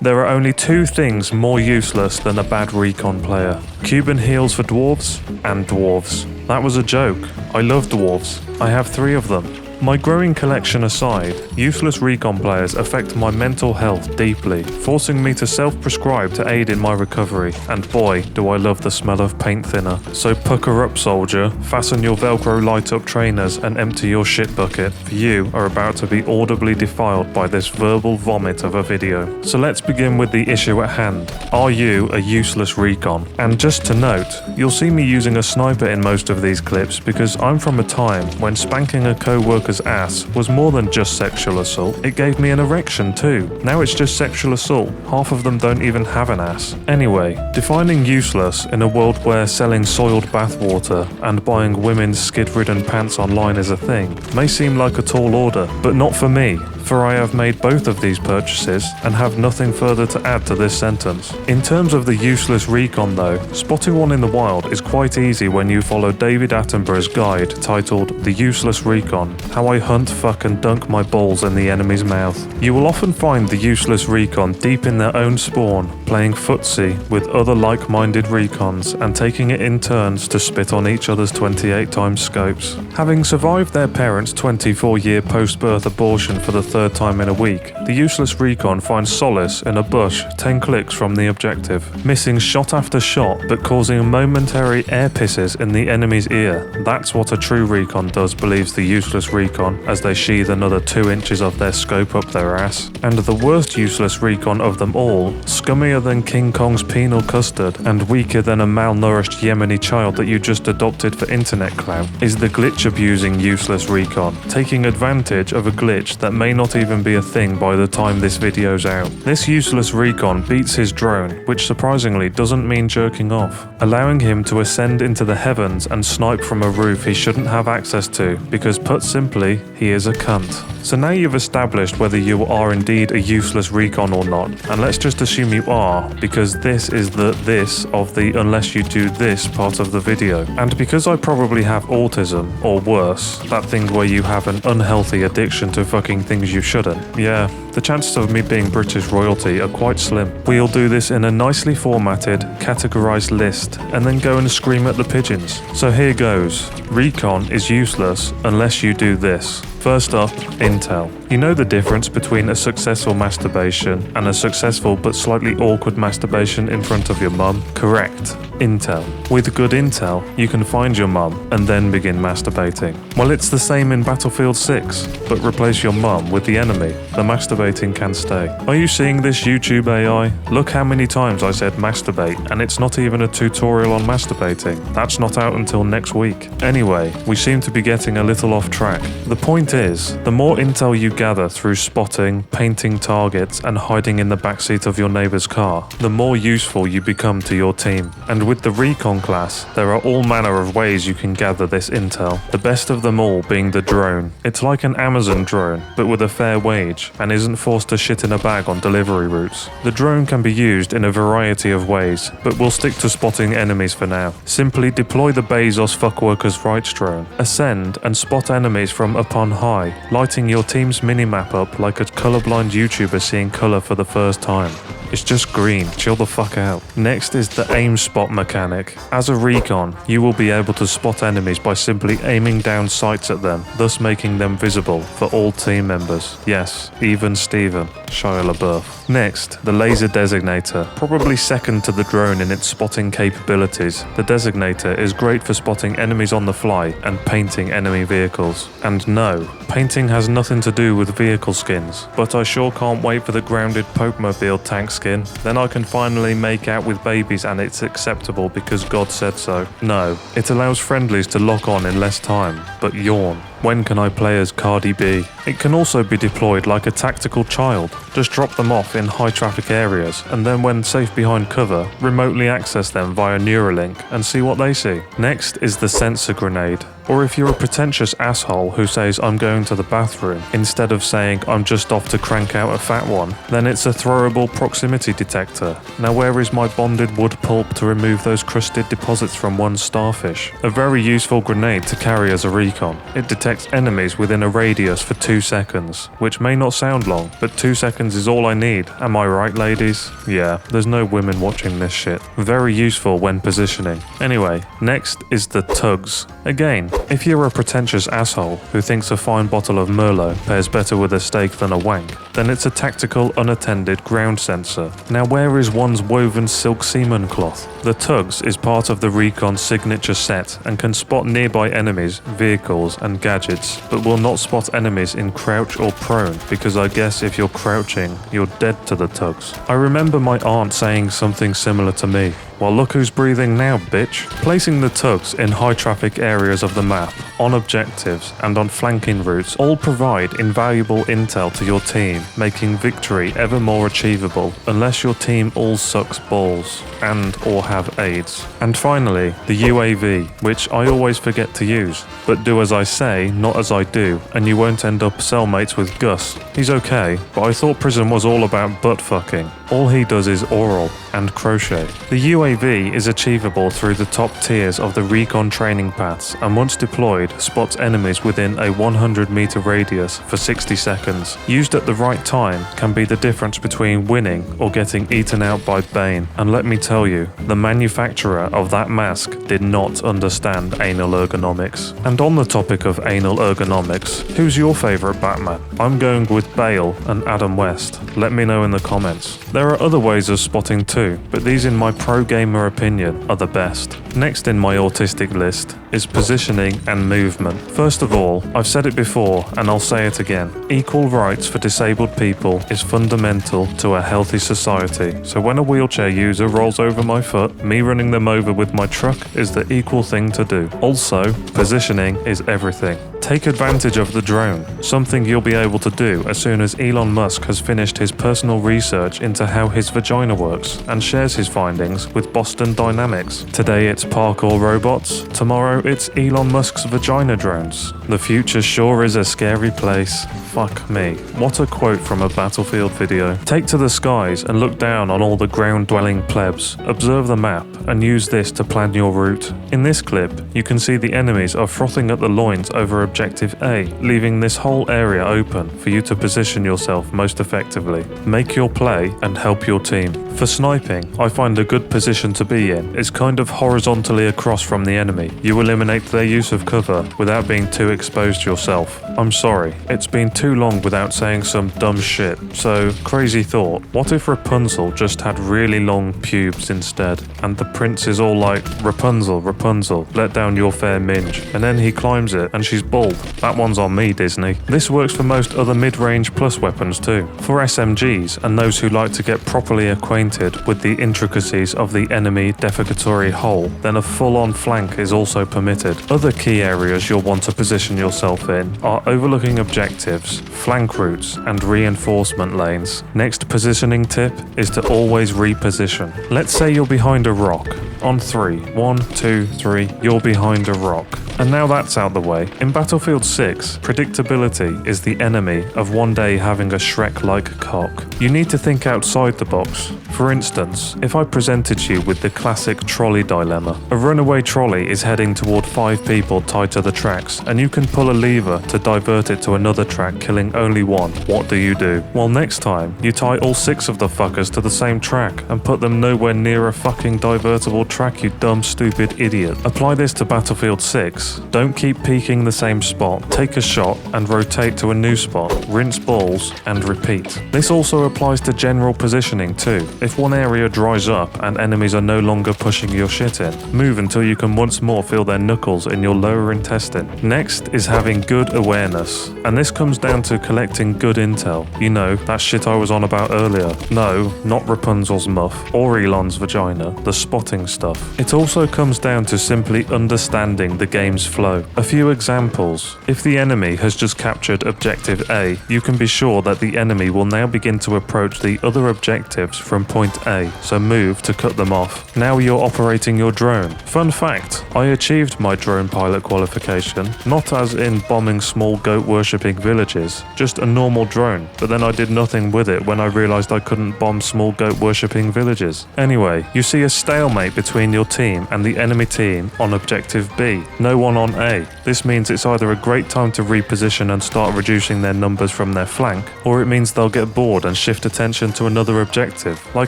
There are only two things more useless than a bad Recon player. Cuban heals for dwarves and dwarves. That was a joke. I love dwarves. I have 3 of them. My growing collection aside, useless Recon players affect my mental health deeply, forcing me to self-prescribe to aid in my recovery, and boy, do I love the smell of paint thinner. So pucker up, soldier, fasten your Velcro light-up trainers and empty your shit bucket, for you are about to be audibly defiled by this verbal vomit of a video. So let's begin with the issue at hand. Are you a useless Recon? And just to note, you'll see me using a sniper in most of these clips because I'm from a time when spanking a co-worker's ass was more than just sexual assault. It gave me an erection too. Now it's just sexual assault. Half of them don't even have an ass. Anyway, defining useless in a world where selling soiled bathwater and buying women's skid-ridden pants online is a thing may seem like a tall order, but not for me, for I have made both of these purchases and have nothing further to add to this sentence. In terms of the useless Recon though, spotting one in the wild is quite easy when you follow David Attenborough's guide titled The Useless Recon, How I Hunt, Fuck and Dunk My Balls in the Enemy's Mouth. You will often find the useless Recon deep in their own spawn, playing footsie with other like-minded Recons and taking it in turns to spit on each other's 28x scopes. Having survived their parents' 24-year post-birth abortion for the 3rd time in a week, the useless Recon finds solace in a bush 10 clicks from the objective, missing shot after shot but causing momentary air pisses in the enemy's ear. That's what a true Recon does, believes the useless Recon as they sheathe another 2 inches of their scope up their ass. And the worst useless Recon of them all, scummier than King Kong's penal custard and weaker than a malnourished Yemeni child that you just adopted for internet clout, is the glitch-abusing useless Recon, taking advantage of a glitch that may not even be a thing by the time this video's out. This useless Recon beats his drone, which surprisingly doesn't mean jerking off, allowing him to ascend into the heavens and snipe from a roof he shouldn't have access to, because put simply, he is a cunt. So now you've established whether you are indeed a useless Recon or not, and let's just assume you are, because this is the this of the unless you do this part of the video. And because I probably have autism, or worse, that thing where you have an unhealthy addiction to fucking things you shouldn't, yeah, the chances of me being British royalty are quite slim. We'll do this in a nicely formatted, categorized list, and then go and scream at the pigeons. So here goes. Recon is useless unless you do this. First up, intel. You know the difference between a successful masturbation and a successful but slightly awkward masturbation in front of your mum? Correct. Intel. With good intel, you can find your mum and then begin masturbating. Well, it's the same in Battlefield 6, but replace your mum with the enemy. The masturbating can stay. Are you seeing this YouTube AI? Look how many times I said masturbate, and it's not even a tutorial on masturbating. That's not out until next week. Anyway, we seem to be getting a little off track. The point is, the more intel you gather through spotting, painting targets, and hiding in the backseat of your neighbor's car, the more useful you become to your team. And with the Recon class, there are all manner of ways you can gather this intel, the best of them all being the drone. It's like an Amazon drone, but with a fair wage, and isn't forced to shit in a bag on delivery routes. The drone can be used in a variety of ways, but we'll stick to spotting enemies for now. Simply deploy the Bezos fuckworkers rights drone, ascend and spot enemies from up on high, lighting your team's minimap up like a colorblind YouTuber seeing color for the first time. It's just green, chill the fuck out. Next is the aim spot mechanic. As a Recon, you will be able to spot enemies by simply aiming down sights at them, thus making them visible for all team members. Yes, even Steven, Shia LaBeouf. Next, the laser designator. Probably second to the drone in its spotting capabilities, the designator is great for spotting enemies on the fly and painting enemy vehicles. And no, painting has nothing to do with vehicle skins, but I sure can't wait for the grounded Pokemobile tank skin. Then I can finally make out with babies and it's acceptable because God said so. No, it allows friendlies to lock on in less time, but yawn. When can I play as Cardi B? It can also be deployed like a tactical child. Just drop them off in high traffic areas and then when safe behind cover, remotely access them via Neuralink and see what they see. Next is the sensor grenade. Or if you're a pretentious asshole who says I'm going to the bathroom instead of saying I'm just off to crank out a fat one, then it's a throwable proximity detector. Now where is my bonded wood pulp to remove those crusted deposits from one starfish? A very useful grenade to carry as a recon. It detects enemies within a radius for 2 seconds, which may not sound long, but 2 seconds is all I need. Am I right, ladies? Yeah, there's no women watching this shit. Very useful when positioning. Anyway, next is the tugs. Again, if you're a pretentious asshole who thinks a fine bottle of Merlot pairs better with a steak than a wank, then it's a tactical unattended ground sensor. Now where is one's woven silk semen cloth? The tugs is part of the Recon signature set and can spot nearby enemies, vehicles and gadgets, but will not spot enemies in crouch or prone, because I guess if you're crouching, you're dead to the tugs. I remember my aunt saying something similar to me. Well, look who's breathing now, bitch. Placing the tugs in high traffic areas of the map, on objectives and on flanking routes all provide invaluable intel to your team, making victory ever more achievable unless your team all sucks balls and or have AIDS. And finally, the UAV, which I always forget to use, but do as I say, not as I do, and you won't end up cellmates with Gus. He's okay, but I thought prison was all about butt fucking. All he does is oral and crochet. The UAV is achievable through the top tiers of the Recon training paths, and once deployed, spots enemies within a 100-meter radius for 60 seconds. Used at the right time can be the difference between winning or getting eaten out by Bane. And let me tell you, the manufacturer of that mask did not understand anal ergonomics. And on the topic of anal ergonomics, who's your favourite Batman? I'm going with Bale and Adam West. Let me know in the comments. There are other ways of spotting too, but these in my pro-gamer opinion are the best. Next in my autistic list is positioning and movement. First of all, I've said it before and I'll say it again. Equal rights for disabled people is fundamental to a healthy society. So when a wheelchair user rolls over my foot, me running them over with my truck is the equal thing to do. Also, positioning is everything. Take advantage of the drone, something you'll be able to do as soon as Elon Musk has finished his personal research into how his vagina works and shares his findings with Boston Dynamics. Today it's parkour robots, tomorrow it's Elon Musk's vagina drones. The future sure is a scary place. Fuck me. What a quote from a Battlefield video. Take to the skies and look down on all the ground-dwelling plebs. Observe the map and use this to plan your route. In this clip, you can see the enemies are frothing at the loins over Objective A, leaving this whole area open for you to position yourself most effectively. Make your play and help your team. For sniping, I find a good position to be in is kind of horizontally across from the enemy. You eliminate their use of cover without being too exposed yourself. I'm sorry, it's been too long without saying some dumb shit, so crazy thought. What if Rapunzel just had really long pubes instead? And the prince is all like, Rapunzel, Rapunzel, let down your fair minge. And then he climbs it and she's bald. That one's on me, Disney. This works for most other mid-range plus weapons too. For SMGs and those who like to get properly acquainted with the intricacies of the enemy defecatory hole, then a full-on flank is also permitted. Other key areas you'll want to position yourself in are overlooking objectives, flank routes, and reinforcement lanes. Next positioning tip is to always reposition. Let's say you're behind a rock. On 3, 1, 2, 3, you're behind a rock. And now that's out the way, in Battlefield 6, predictability is the enemy of one day having a Shrek-like cock. You need to think outside the box. For instance, if I presented you with the classic trolley dilemma, a runaway trolley is heading toward 5 people tied to the tracks, and you can pull a lever to divert it to another track, killing only one. What do? Well, next time, you tie all 6 of the fuckers to the same track and put them nowhere near a fucking divertible track, you dumb, stupid idiot. Apply this to Battlefield 6. Don't keep peeking the same spot. Take a shot and rotate to a new spot. Rinse balls and repeat. This also applies to general positioning too. If one area dries up and enemies are no longer pushing your shit in, move until you can once more feel their knuckles in your lower intestine. Next is having good awareness. And this comes down to collecting good intel. You know, that shit I was on about earlier. No, not Rapunzel's muff or Elon's vagina, the spotting stuff. It also comes down to simply understanding the game's flow. A few examples. If the enemy has just captured Objective A, you can be sure that the enemy will now begin to approach the other objectives from point A, so move to cut them off. Now you're operating your drone. Fun fact, I achieved my drone pilot qualification, not as in bombing small goat worshipping villages, just a normal drone, but then I did nothing with it when I realized I couldn't bomb small goat worshipping villages. Anyway, you see a stalemate between your team and the enemy team on objective B, no one on A. This means it's either a great time to reposition and start reducing their numbers from their flank, or it means they'll get bored and shift attention to another objective, like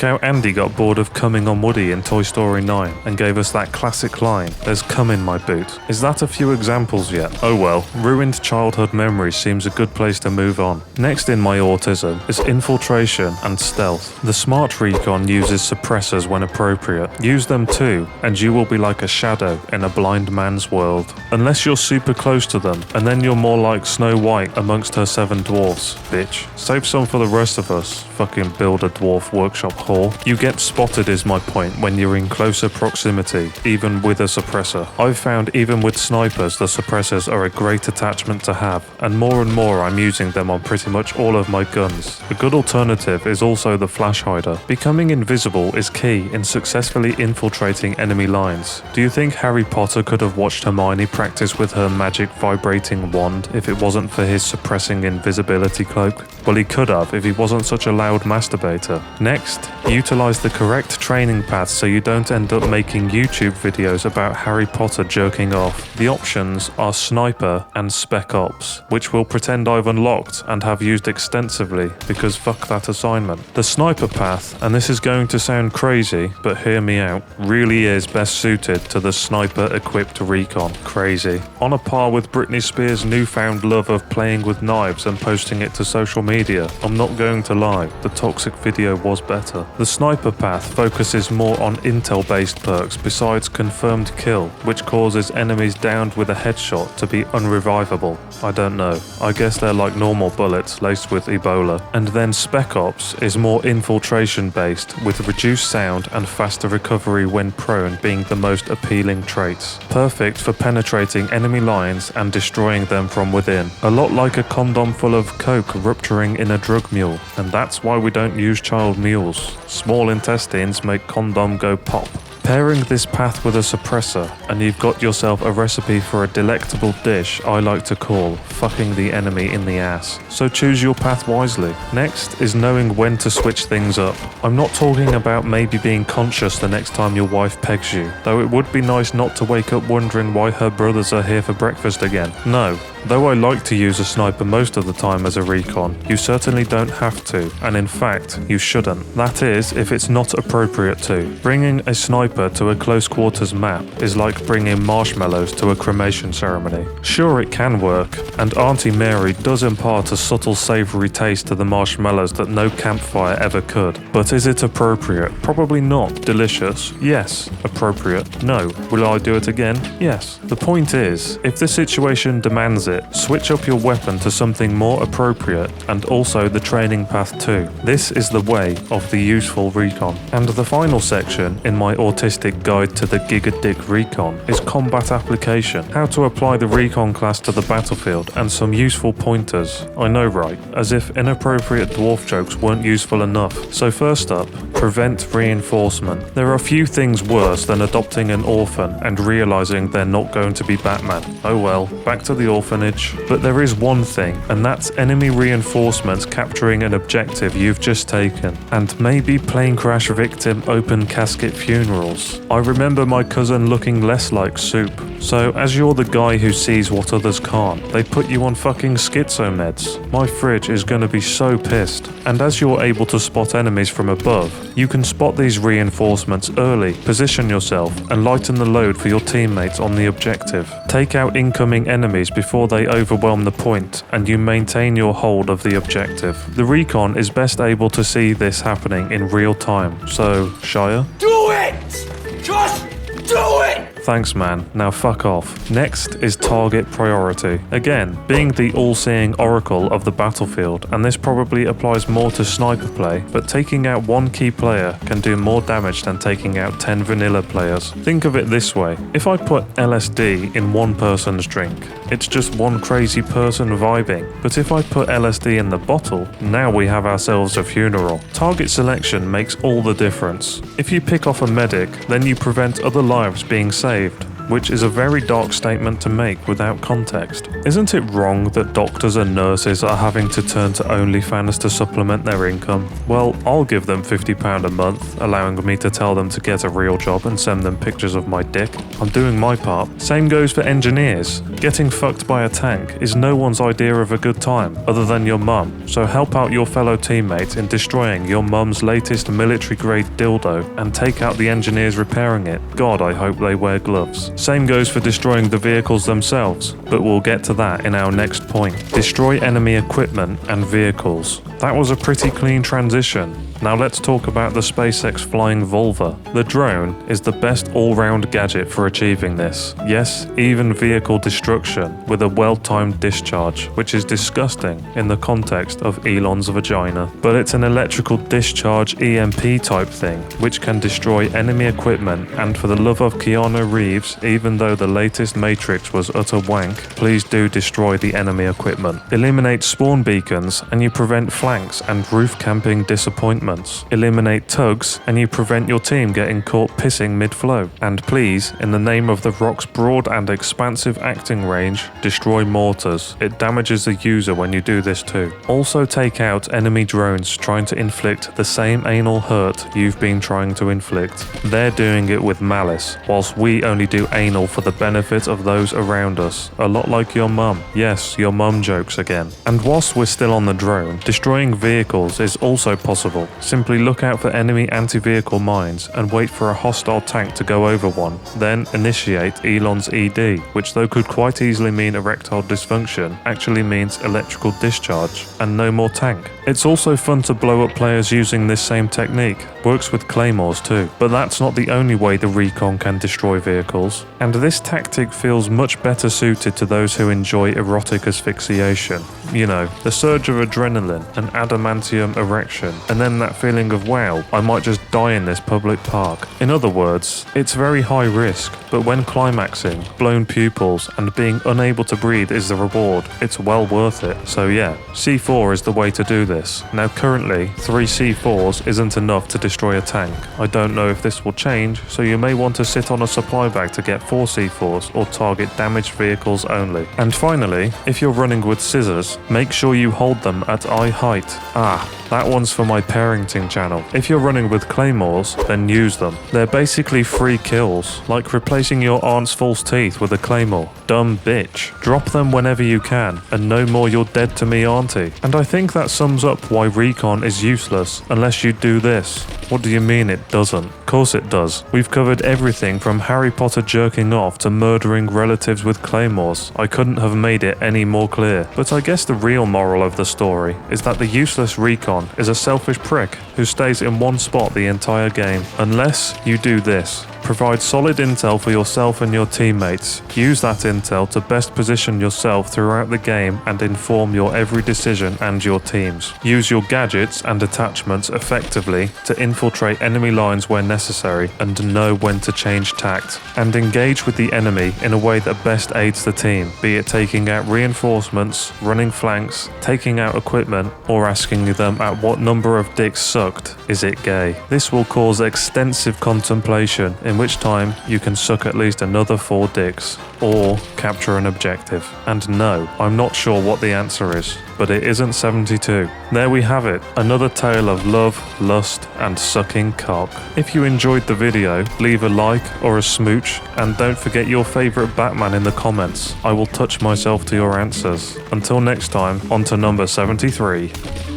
how Andy got bored of coming on Woody in Toy Story 9 and gave us that classic line, "There's cum in my boot." Is that a few examples yet? Oh well, ruined childhood memories seems a good place to move on. Next in my autism is infiltration and stealth. The smart Recon uses suppressors when appropriate. Use them too, and you will be like a shadow in a blind man's world. Unless you're super close to them, and then you're more like Snow White amongst her 7 dwarfs, bitch. Save some for the rest of us, fucking build a dwarf workshop whore. You get spotted is my point when you're in closer proximity, even with a suppressor. I've found even with snipers the suppressors are a great attachment to have, and more I'm using them on pretty much all of my guns. A good alternative is also the flash hider. Becoming invisible is key in successfully infiltrating enemy lines. Do you think Harry Potter could have watched Hermione practice with her magic vibrating wand if it wasn't for his suppressing invisibility cloak? Well, he could have if he wasn't such a loud masturbator. Next, utilize the correct training paths so you don't end up making YouTube videos about Harry Potter jerking off. The options are Sniper and Spec Ops, which we'll pretend I've unlocked and have used extensively because fuck that assignment. The Sniper path, and this is going to sound crazy, but hear me out, really is best suited to the sniper-equipped Recon. Crazy. On a par with Britney Spears' newfound love of playing with knives and posting it to social media. I'm not going to lie, the toxic video was better. The Sniper path focuses more on intel-based perks besides confirmed kill, which causes enemies downed with a headshot to be unrevivable. I don't know. I guess they're like normal bullets laced with Ebola. And then Spec Ops is more infiltration-based, with reduced sound and faster recovery when prone being the most appealing traits. Perfect for penetrating enemy lines and destroying them from within. A lot like a condom full of coke rupturing in a drug mule, and that's why we don't use child mules. Small intestines make condom go pop. Pairing this path with a suppressor, and you've got yourself a recipe for a delectable dish I like to call fucking the enemy in the ass. So choose your path wisely. Next is knowing when to switch things up. I'm not talking about maybe being conscious the next time your wife pegs you, though it would be nice not to wake up wondering why her brothers are here for breakfast again. No. Though I like to use a sniper most of the time as a recon, you certainly don't have to, and in fact, you shouldn't. That is, if it's not appropriate to. Bringing a sniper to a close quarters map is like bringing marshmallows to a cremation ceremony. Sure, it can work, and Auntie Mary does impart a subtle savoury taste to the marshmallows that no campfire ever could. But is it appropriate? Probably not. Delicious? Yes. Appropriate? No. Will I do it again? Yes. The point is, if the situation demands it, switch up your weapon to something more appropriate, and also the training path too. This is the way of the useful recon. And the final section in my autistic guide to the Gigadick Recon is combat application, how to apply the recon class to the battlefield, and some useful pointers. I know, right? As if inappropriate dwarf jokes weren't useful enough. So first up, prevent reinforcement. There are few things worse than adopting an orphan and realizing they're not going to be Batman. Oh well, back to the orphanage. But there is one thing, and that's enemy reinforcements capturing an objective you've just taken, and maybe plane crash victim open casket funerals. I remember my cousin looking less like soup. So as you're the guy who sees what others can't, they put you on fucking schizo meds. My fridge is gonna be so pissed. And as you're able to spot enemies from above, you can spot these reinforcements early, position yourself, and lighten the load for your teammates on the objective. Take out incoming enemies before they overwhelm the point, and you maintain your hold of the objective. The recon is best able to see this happening in real time, so Shire? Do it! Just do it! thanks man, now fuck off. Next is target priority. Again, being the all-seeing oracle of the battlefield, and this probably applies more to sniper play, but taking out one key player can do more damage than taking out 10 vanilla players. Think of it this way, if I put LSD in one person's drink, it's just one crazy person vibing, but if I put LSD in the bottle, now we have ourselves a funeral. Target selection makes all the difference. If you pick off a medic, then you prevent other lives being saved, which is a very dark statement to make without context. Isn't it wrong that doctors and nurses are having to turn to OnlyFans to supplement their income? Well, I'll give them £50 a month, allowing me to tell them to get a real job and send them pictures of my dick. I'm doing my part. Same goes for engineers. Getting fucked by a tank is no one's idea of a good time, other than your mum, so help out your fellow teammates in destroying your mum's latest military-grade dildo and take out the engineers repairing it. God, I hope they wear gloves. Same goes for destroying the vehicles themselves, but we'll get to that in our next point. Destroy enemy equipment and vehicles. That was a pretty clean transition. Now let's talk about the SpaceX flying Volva. The drone is the best all-round gadget for achieving this. Yes, even vehicle destruction with a well-timed discharge, which is disgusting in the context of Elon's vagina. But it's an electrical discharge EMP type thing, which can destroy enemy equipment, and for the love of Keanu Reeves, even though the latest Matrix was utter wank, please do destroy the enemy equipment. Eliminate spawn beacons and you prevent flanks and roof camping disappointment. Eliminate tugs and you prevent your team getting caught pissing mid-flow. And please, in the name of the Rock's broad and expansive acting range, destroy mortars. It damages the user when you do this too. Also take out enemy drones trying to inflict the same anal hurt you've been trying to inflict. They're doing it with malice, whilst we only do anal for the benefit of those around us. A lot like your mum. Yes, your mum jokes again. And whilst we're still on the drone, destroying vehicles is also possible. Simply look out for enemy anti-vehicle mines and wait for a hostile tank to go over one. Then initiate Elon's ED, which though could quite easily mean erectile dysfunction, actually means electrical discharge, and no more tank. It's also fun to blow up players using this same technique. Works with claymores too. But that's not the only way the Recon can destroy vehicles. And this tactic feels much better suited to those who enjoy erotic asphyxiation. You know, the surge of adrenaline, an adamantium erection, and then that feeling of wow, I might just die in this public park. In other words, it's very high risk, but when climaxing, blown pupils, and being unable to breathe is the reward, it's well worth it. So yeah, C4 is the way to do this. Now currently, 3 C4s isn't enough to destroy a tank. I don't know if this will change, so you may want to sit on a supply bag to get 4 C4s or target damaged vehicles only. And finally, if you're running with scissors, make sure you hold them at eye height. That one's for my parenting channel. If you're running with claymores, then use them. They're basically free kills, like replacing your aunt's false teeth with a claymore. Dumb bitch. Drop them whenever you can, and no more you're dead to me auntie. And I think that sums up why Recon is useless, unless you do this. What do you mean it doesn't? Of course it does. We've covered everything from Harry Potter jerking off to murdering relatives with claymores. I couldn't have made it any more clear. But I guess the real moral of the story is that the useless Recon is a selfish prick who stays in one spot the entire game. Unless you do this. Provide solid intel for yourself and your teammates. Use that intel to best position yourself throughout the game and inform your every decision and your team's. Use your gadgets and attachments effectively to infiltrate enemy lines where necessary and know when to change tact. And engage with the enemy in a way that best aids the team, be it taking out reinforcements, running flanks, taking out equipment, or asking them at what number of dicks sucked is it gay. This will cause extensive contemplation, in which time you can suck at least another 4 dicks, or capture an objective. And no, I'm not sure what the answer is, but it isn't 72. There we have it, another tale of love, lust, and sucking cock. If you enjoyed the video, leave a like or a smooch, and don't forget your favourite Batman in the comments. I will touch myself to your answers. Until next time, on to number 73.